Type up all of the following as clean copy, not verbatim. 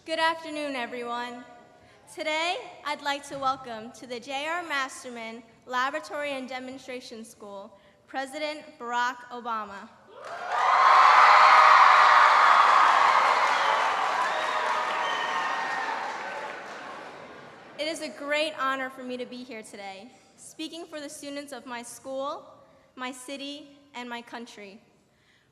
Good afternoon, everyone. Today, I'd like to welcome to the J.R. Masterman Laboratory and Demonstration School, President Barack Obama. It is a great honor for me to be here today, speaking for the students of my school, my city, and my country.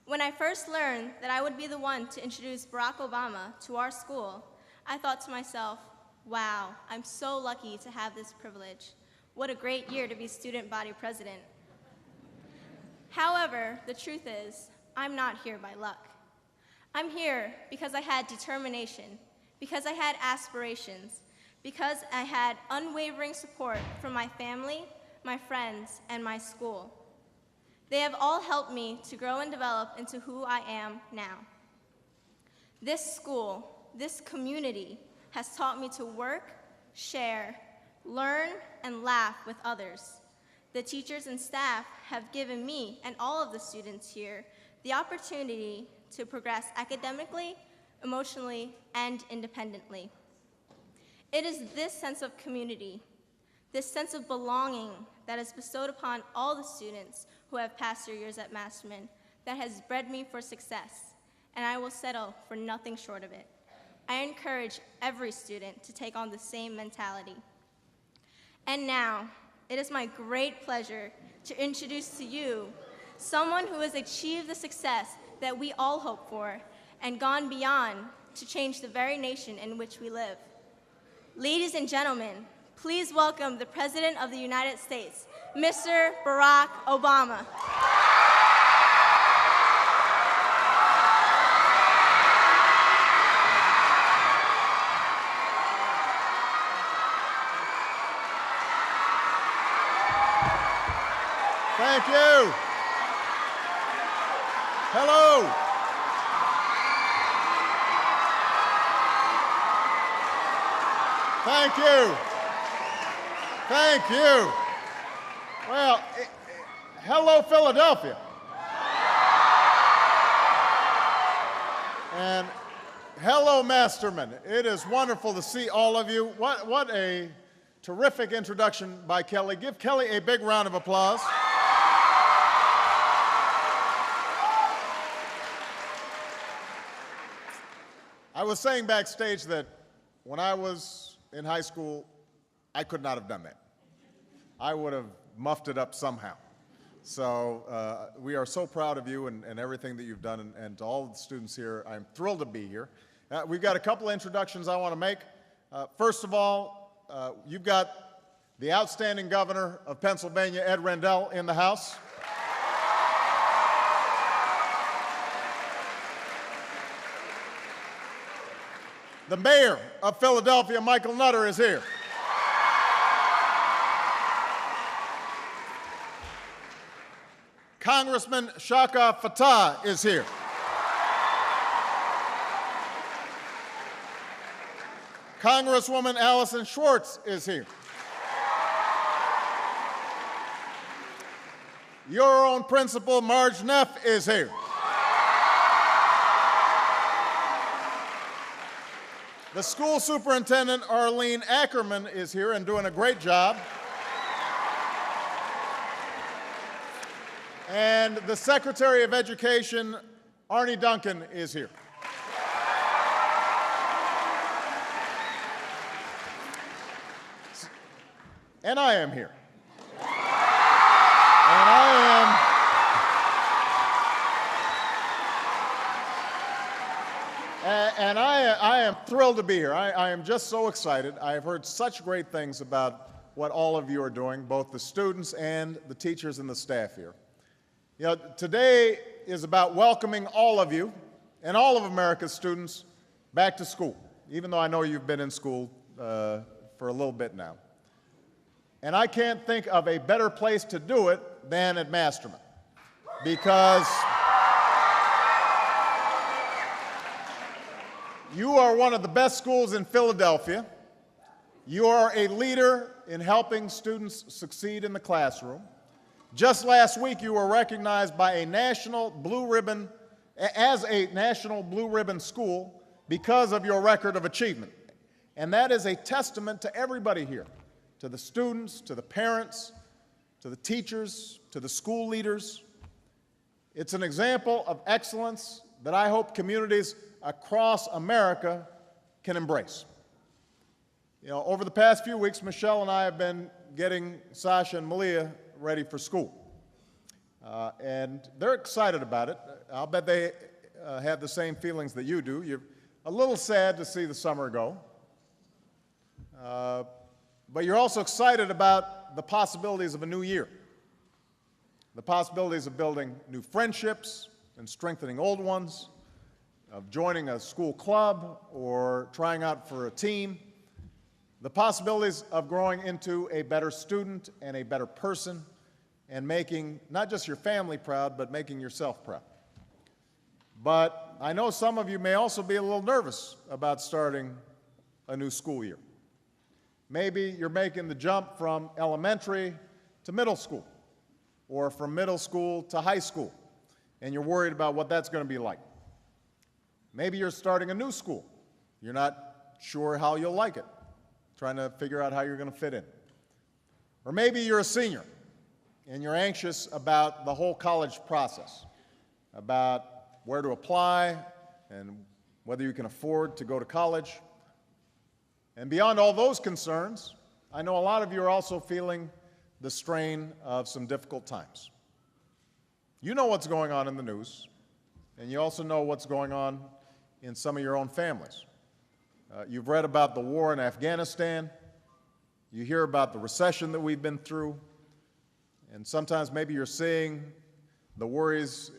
When I first learned that I would be the one to introduce Barack Obama to our school, I thought to myself, wow, I'm so lucky to have this privilege. What a great year to be student body president. However, the truth is, I'm not here by luck. I'm here because I had determination, because I had aspirations, because I had unwavering support from my family, my friends, and my school. They have all helped me to grow and develop into who I am now. This school, this community, has taught me to work, share, learn, and laugh with others. The teachers and staff have given me and all of the students here the opportunity to progress academically, emotionally, and independently. It is this sense of community, this sense of belonging that is bestowed upon all the students who have passed their years at Masterman that has bred me for success, and I will settle for nothing short of it. I encourage every student to take on the same mentality. And now, it is my great pleasure to introduce to you someone who has achieved the success that we all hope for and gone beyond to change the very nation in which we live. Ladies and gentlemen, please welcome the President of the United States, Mr. Barack Obama. Thank you. Hello. Thank you. Thank you. Well, hello, Philadelphia. And hello, Masterman. It is wonderful to see all of you. What a terrific introduction by Kelly. Give Kelly a big round of applause. I was saying backstage that when I was in high school, I could not have done that. I would have muffed it up somehow. So we are so proud of you and everything that you've done, and to all of the students here, I'm thrilled to be here. We've got a couple of introductions I want to make. First of all, you've got the outstanding governor of Pennsylvania, Ed Rendell, in the house. The mayor of Philadelphia, Michael Nutter, is here. Congressman Shaka Fattah is here. Congresswoman Allison Schwartz is here. Your own principal, Marge Neff, is here. The school superintendent, Arlene Ackerman, is here and doing a great job. And the Secretary of Education, Arnie Duncan, is here. And I am here. And I am thrilled to be here. I am just so excited. I have heard such great things about what all of you are doing, both the students and the teachers and the staff here. You know, today is about welcoming all of you and all of America's students back to school, even though I know you've been in school for a little bit now. And I can't think of a better place to do it than at Masterman, because you are one of the best schools in Philadelphia. You are a leader in helping students succeed in the classroom. Just last week, you were recognized by a national blue ribbon, as a national blue ribbon school because of your record of achievement. And that is a testament to everybody here, to the students, to the parents, to the teachers, to the school leaders. It's an example of excellence that I hope communities across America can embrace. You know, over the past few weeks, Michelle and I have been getting Sasha and Malia ready for school. And they're excited about it. I'll bet they have the same feelings that you do. You're a little sad to see the summer go. But you're also excited about the possibilities of a new year, the possibilities of building new friendships and strengthening old ones, of joining a school club or trying out for a team, the possibilities of growing into a better student and a better person and making not just your family proud, but making yourself proud. But I know some of you may also be a little nervous about starting a new school year. Maybe you're making the jump from elementary to middle school, or from middle school to high school, and you're worried about what that's going to be like. Maybe you're starting a new school. You're not sure how you'll like it, trying to figure out how you're going to fit in. Or maybe you're a senior, and you're anxious about the whole college process, about where to apply and whether you can afford to go to college. And beyond all those concerns, I know a lot of you are also feeling the strain of some difficult times. You know what's going on in the news, and you also know what's going on in some of your own families. You've read about the war in Afghanistan. You hear about the recession that we've been through. And sometimes maybe you're seeing the worries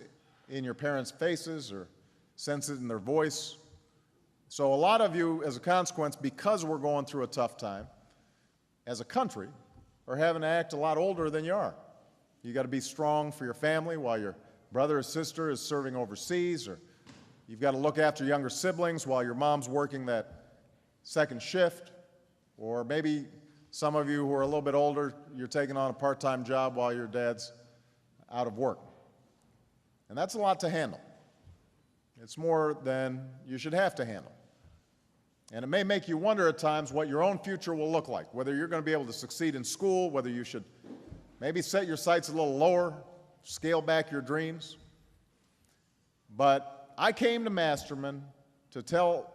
in your parents' faces or sense it in their voice. So a lot of you, as a consequence, because we're going through a tough time, as a country, are having to act a lot older than you are. You got to be strong for your family while your brother or sister is serving overseas, or you've got to look after younger siblings while your mom's working that second shift, or maybe some of you who are a little bit older, you're taking on a part-time job while your dad's out of work. And that's a lot to handle. It's more than you should have to handle. And it may make you wonder at times what your own future will look like, whether you're going to be able to succeed in school, whether you should maybe set your sights a little lower, scale back your dreams. But I came to Masterman to tell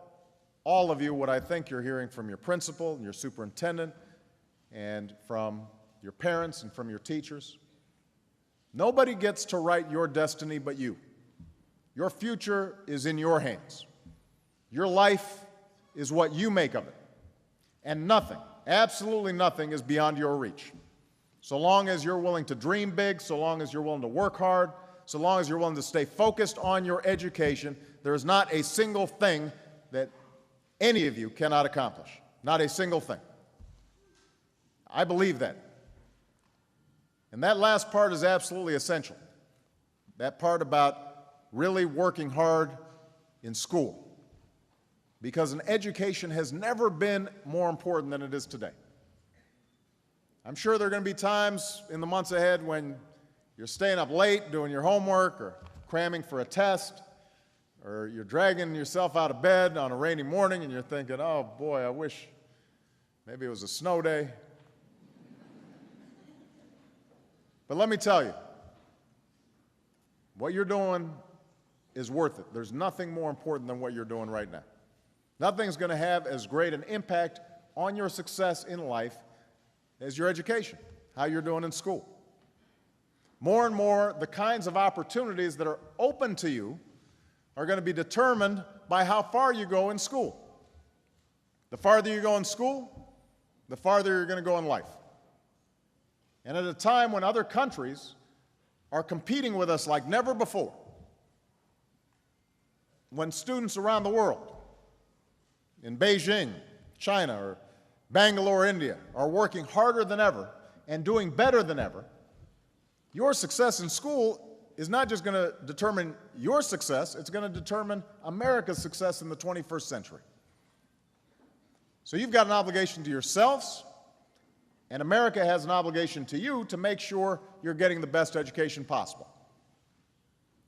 all of you what I think you're hearing from your principal and your superintendent and from your parents and from your teachers. Nobody gets to write your destiny but you. Your future is in your hands. Your life is what you make of it. And nothing, absolutely nothing, is beyond your reach. So long as you're willing to dream big, so long as you're willing to work hard, so long as you're willing to stay focused on your education, there is not a single thing that any of you cannot accomplish. Not a single thing. I believe that. And that last part is absolutely essential. That part about really working hard in school. Because an education has never been more important than it is today. I'm sure there are going to be times in the months ahead when you're staying up late doing your homework or cramming for a test, or you're dragging yourself out of bed on a rainy morning and you're thinking, oh boy, I wish maybe it was a snow day. But let me tell you, what you're doing is worth it. There's nothing more important than what you're doing right now. Nothing's going to have as great an impact on your success in life as your education, how you're doing in school. More and more, the kinds of opportunities that are open to you are going to be determined by how far you go in school. The farther you go in school, the farther you're going to go in life. And at a time when other countries are competing with us like never before, when students around the world, in Beijing, China, or Bangalore, India, are working harder than ever and doing better than ever, your success in school is not just going to determine your success, it's going to determine America's success in the 21st century. So you've got an obligation to yourselves, and America has an obligation to you to make sure you're getting the best education possible.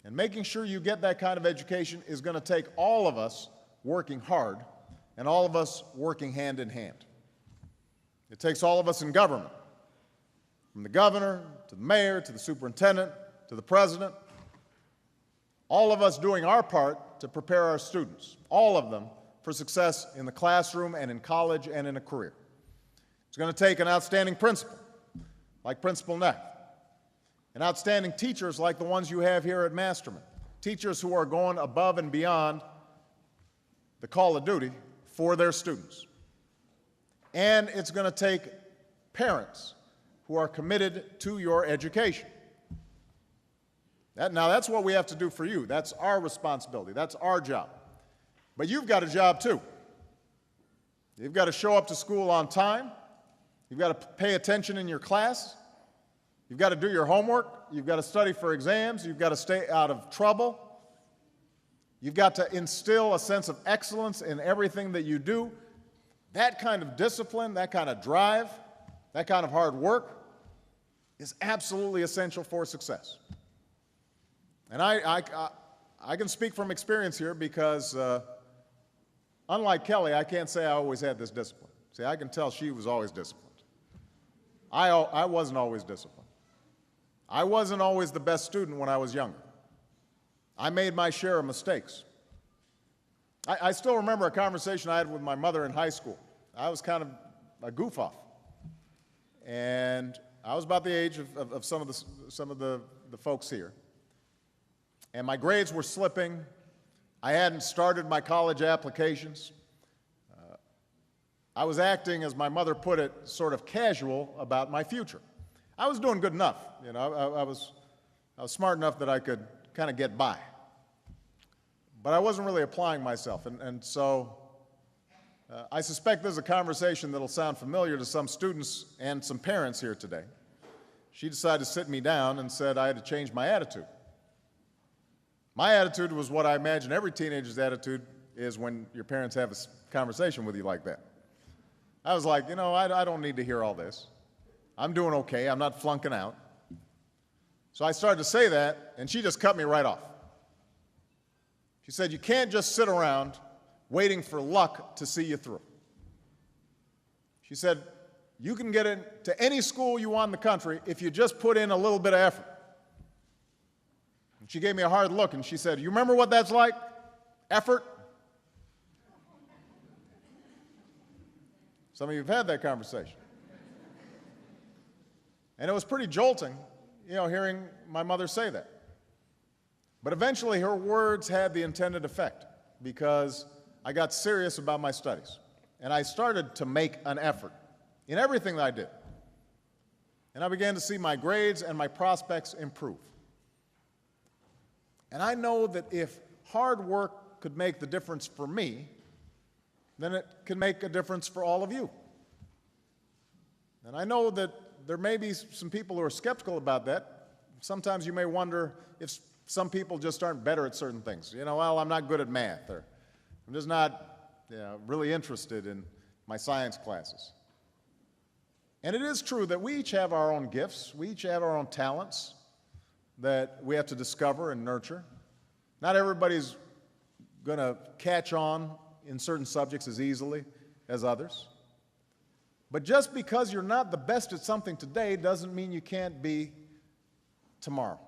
And making sure you get that kind of education is going to take all of us working hard and all of us working hand in hand. It takes all of us in government, from the governor to the mayor to the superintendent to the president, all of us doing our part to prepare our students, all of them, for success in the classroom and in college and in a career. It's going to take an outstanding principal, like Principal Neff, and outstanding teachers like the ones you have here at Masterman, teachers who are going above and beyond the call of duty for their students. And it's going to take parents who are committed to your education. Now, that's what we have to do for you. That's our responsibility. That's our job. But you've got a job, too. You've got to show up to school on time. You've got to pay attention in your class. You've got to do your homework. You've got to study for exams. You've got to stay out of trouble. You've got to instill a sense of excellence in everything that you do. That kind of discipline, that kind of drive, that kind of hard work is absolutely essential for success. And I can speak from experience here because, unlike Kelly, I can't say I always had this discipline. See, I can tell she was always disciplined. I wasn't always disciplined. I wasn't always the best student when I was younger. I made my share of mistakes. I still remember a conversation I had with my mother in high school. I was kind of a goof-off. And I was about the age of some of the folks here. And my grades were slipping. I hadn't started my college applications. I was acting, as my mother put it, sort of casual about my future. I was doing good enough. You know, I was smart enough that I could kind of get by. But I wasn't really applying myself. And so I suspect there's a conversation that'll sound familiar to some students and some parents here today. She decided to sit me down and said I had to change my attitude. My attitude was what I imagine every teenager's attitude is when your parents have a conversation with you like that. I was like, you know, I don't need to hear all this. I'm doing okay. I'm not flunking out. So I started to say that, and she just cut me right off. She said, you can't just sit around waiting for luck to see you through. She said, you can get into any school you want in the country if you just put in a little bit of effort. And she gave me a hard look, and she said, you remember what that's like? Effort? Some of you have had that conversation. And it was pretty jolting, you know, hearing my mother say that. But eventually her words had the intended effect because I got serious about my studies. And I started to make an effort in everything that I did. And I began to see my grades and my prospects improve. And I know that if hard work could make the difference for me, then it can make a difference for all of you. And I know that there may be some people who are skeptical about that. Sometimes you may wonder if some people just aren't better at certain things. You know, well, I'm not good at math, or I'm just not, you know, really interested in my science classes. And it is true that we each have our own gifts. We each have our own talents that we have to discover and nurture. Not everybody's going to catch on in certain subjects as easily as others. But just because you're not the best at something today doesn't mean you can't be tomorrow.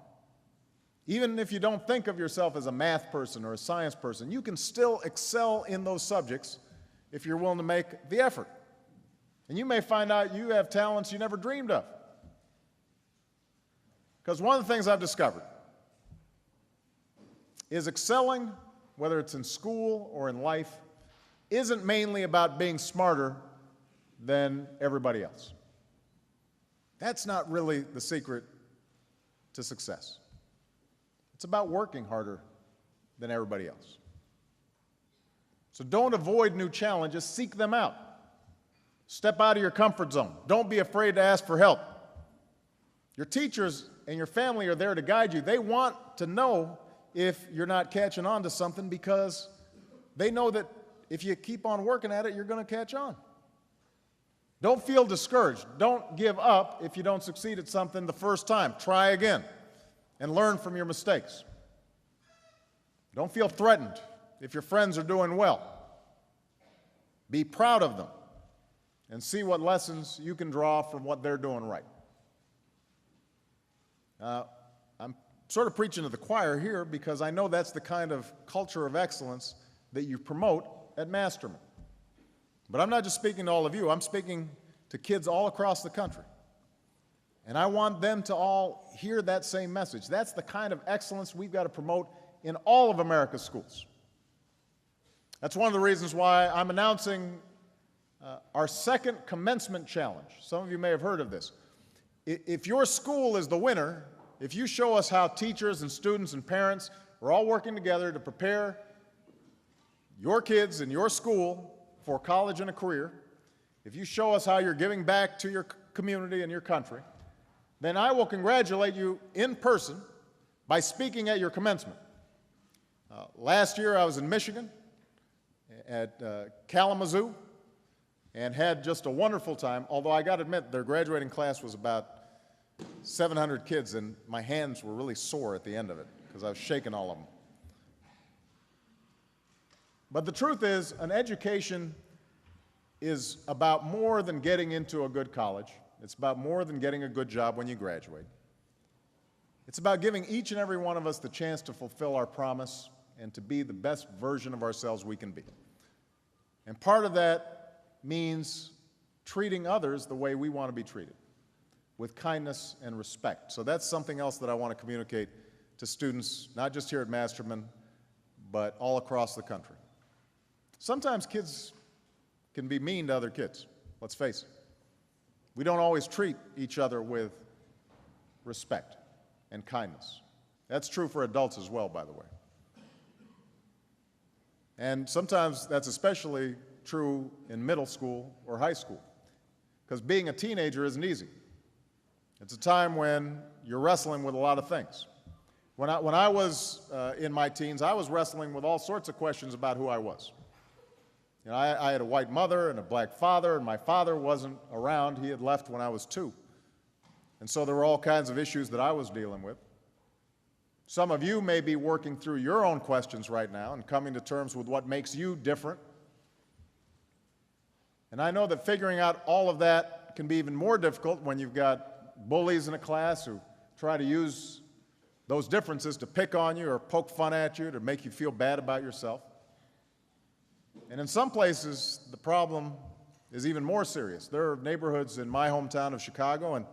Even if you don't think of yourself as a math person or a science person, you can still excel in those subjects if you're willing to make the effort. And you may find out you have talents you never dreamed of. Because one of the things I've discovered is excelling, whether it's in school or in life, isn't mainly about being smarter than everybody else. That's not really the secret to success. It's about working harder than everybody else. So don't avoid new challenges, seek them out. Step out of your comfort zone. Don't be afraid to ask for help. Your teachers and your family are there to guide you. They want to know if you're not catching on to something because they know that if you keep on working at it, you're going to catch on. Don't feel discouraged. Don't give up if you don't succeed at something the first time. Try again and learn from your mistakes. Don't feel threatened if your friends are doing well. Be proud of them and see what lessons you can draw from what they're doing right. I'm sort of preaching to the choir here because I know that's the kind of culture of excellence that you promote at Masterman. But I'm not just speaking to all of you, I'm speaking to kids all across the country. And I want them to all hear that same message. That's the kind of excellence we've got to promote in all of America's schools. That's one of the reasons why I'm announcing our second commencement challenge. Some of you may have heard of this. If your school is the winner, if you show us how teachers and students and parents are all working together to prepare your kids in your school for college and a career, if you show us how you're giving back to your community and your country, then I will congratulate you in person by speaking at your commencement. Last year I was in Michigan at Kalamazoo and had just a wonderful time, although I got to admit their graduating class was about 700 kids and my hands were really sore at the end of it because I was shaking all of them. But the truth is, an education is about more than getting into a good college. It's about more than getting a good job when you graduate. It's about giving each and every one of us the chance to fulfill our promise and to be the best version of ourselves we can be. And part of that means treating others the way we want to be treated, with kindness and respect. So that's something else that I want to communicate to students, not just here at Masterman, but all across the country. Sometimes kids can be mean to other kids, let's face it. We don't always treat each other with respect and kindness. That's true for adults as well, by the way. And sometimes that's especially true in middle school or high school, because being a teenager isn't easy. It's a time when you're wrestling with a lot of things. When I was in my teens, I was wrestling with all sorts of questions about who I was. You know, I had a white mother and a black father, and my father wasn't around. He had left when I was 2. And so there were all kinds of issues that I was dealing with. Some of you may be working through your own questions right now and coming to terms with what makes you different. And I know that figuring out all of that can be even more difficult when you've got bullies in a class who try to use those differences to pick on you or poke fun at you to make you feel bad about yourself. And in some places, the problem is even more serious. There are neighborhoods in my hometown of Chicago, and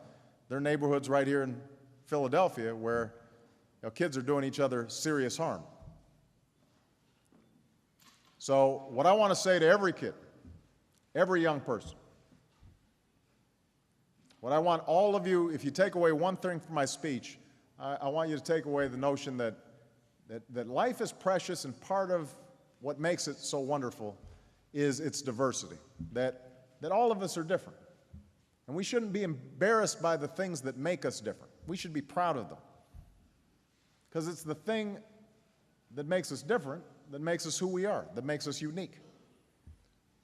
there are neighborhoods right here in Philadelphia where kids are doing each other serious harm. So what I want to say to every kid, every young person, what I want all of you, if you take away one thing from my speech, I want you to take away the notion that life is precious, and part of what makes it so wonderful is its diversity, that all of us are different. And we shouldn't be embarrassed by the things that make us different. We should be proud of them. Because it's the thing that makes us different, that makes us who we are, that makes us unique.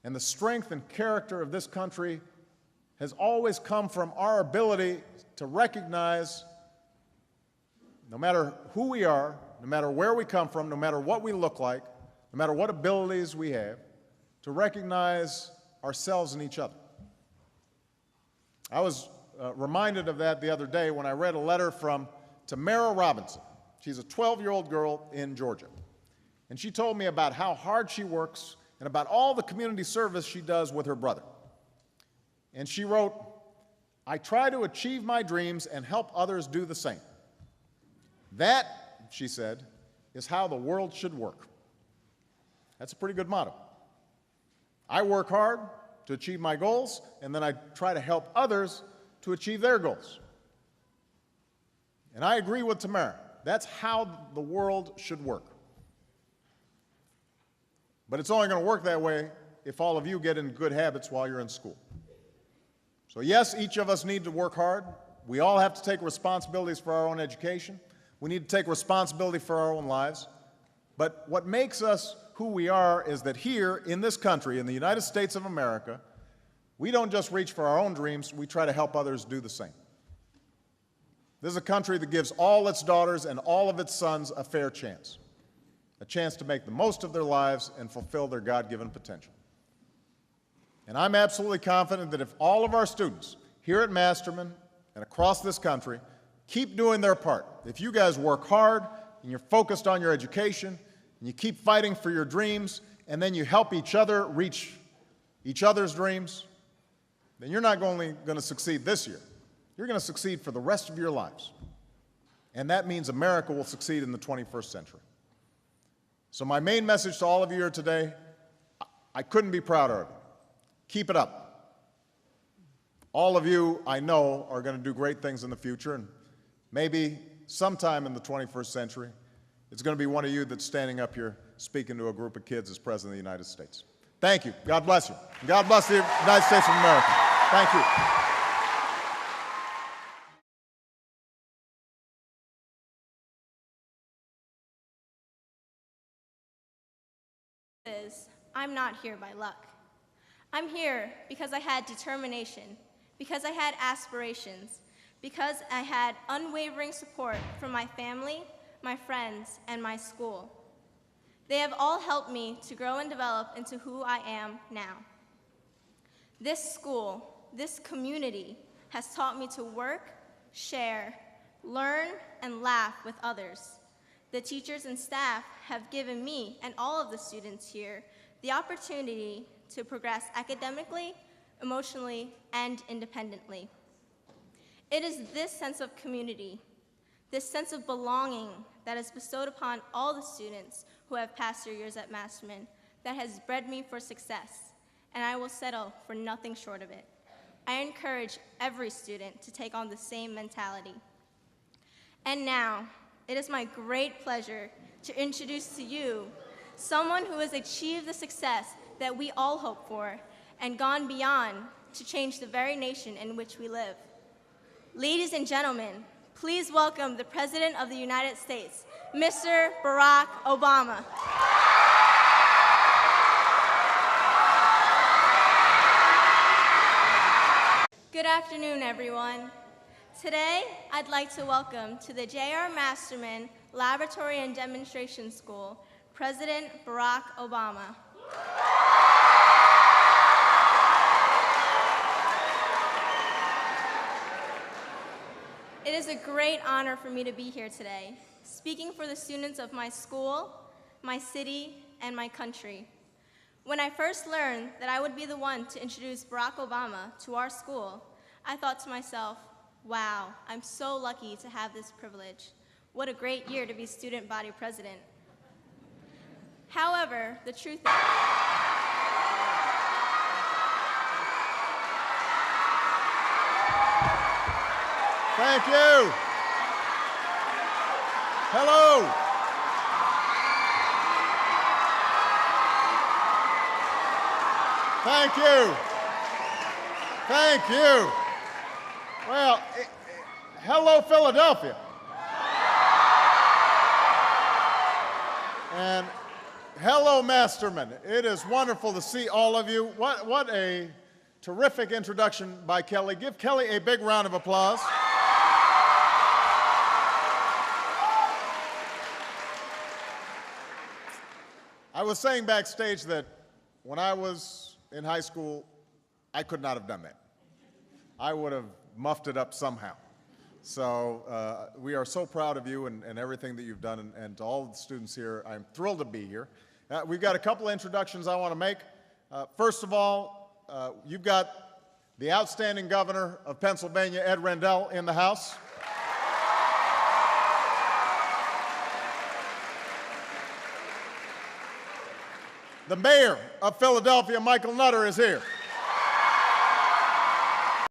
And the strength and character of this country has always come from our ability to recognize, no matter who we are, no matter where we come from, no matter what we look like, no matter what abilities we have, to recognize ourselves in each other. I was reminded of that the other day when I read a letter from Tamara Robinson. She's a 12-year-old girl in Georgia. And she told me about how hard she works and about all the community service she does with her brother. And she wrote, "I try to achieve my dreams and help others do the same. That," she said, "is how the world should work." That's a pretty good motto. I work hard to achieve my goals, and then I try to help others to achieve their goals. And I agree with Tamara. That's how the world should work. But it's only going to work that way if all of you get in good habits while you're in school. So yes, each of us need to work hard. We all have to take responsibilities for our own education. We need to take responsibility for our own lives. But what makes us who we are is that here in this country, in the United States of America, we don't just reach for our own dreams, we try to help others do the same. This is a country that gives all its daughters and all of its sons a fair chance. a chance to make the most of their lives and fulfill their God-given potential. And I'm absolutely confident that if all of our students here at Masterman and across this country keep doing their part, if you guys work hard and you're focused on your education and you keep fighting for your dreams and then you help each other reach each other's dreams, then you're not only going to succeed this year, you're going to succeed for the rest of your lives. And that means America will succeed in the 21st century. So my main message to all of you here today, I couldn't be prouder of you. Keep it up. All of you, I know, are going to do great things in the future, and maybe sometime in the 21st century, it's going to be one of you that's standing up here speaking to a group of kids as President of the United States. Thank you. God bless you. And God bless the United States of America. Thank you. I'm not here by luck. I'm here because I had determination, because I had aspirations, because I had unwavering support from my family, my friends, and my school. They have all helped me to grow and develop into who I am now. This school, this community, has taught me to work, share, learn, and laugh with others. The teachers and staff have given me and all of the students here the opportunity to progress academically, emotionally, and independently. It is this sense of community, this sense of belonging that is bestowed upon all the students who have passed their years at Masterman that has bred me for success, and I will settle for nothing short of it. I encourage every student to take on the same mentality. And now, it is my great pleasure to introduce to you someone who has achieved the success that we all hope for and gone beyond to change the very nation in which we live. Ladies and gentlemen, please welcome the President of the United States, Mr. Barack Obama. Good afternoon, everyone. Today, I'd like to welcome to the J.R. Masterman Laboratory and Demonstration School, President Barack Obama. It is a great honor for me to be here today, speaking for the students of my school, my city, and my country. When I first learned that I would be the one to introduce Barack Obama to our school, I thought to myself, wow, I'm so lucky to have this privilege. What a great year to be student body president. However, the truth is, thank you. Hello. Thank you. Thank you. Well, hello, Philadelphia. And hello, Masterman. It is wonderful to see all of you. What a terrific introduction by Kelly. Give Kelly a big round of applause. I was saying backstage that when I was in high school, I could not have done that. I would have muffed it up somehow. So we are so proud of you and everything that you've done, and to all the students here, I'm thrilled to be here. We've got a couple of introductions I want to make. First of all, you've got the outstanding governor of Pennsylvania, Ed Rendell, in the house. The mayor of Philadelphia, Michael Nutter, is here.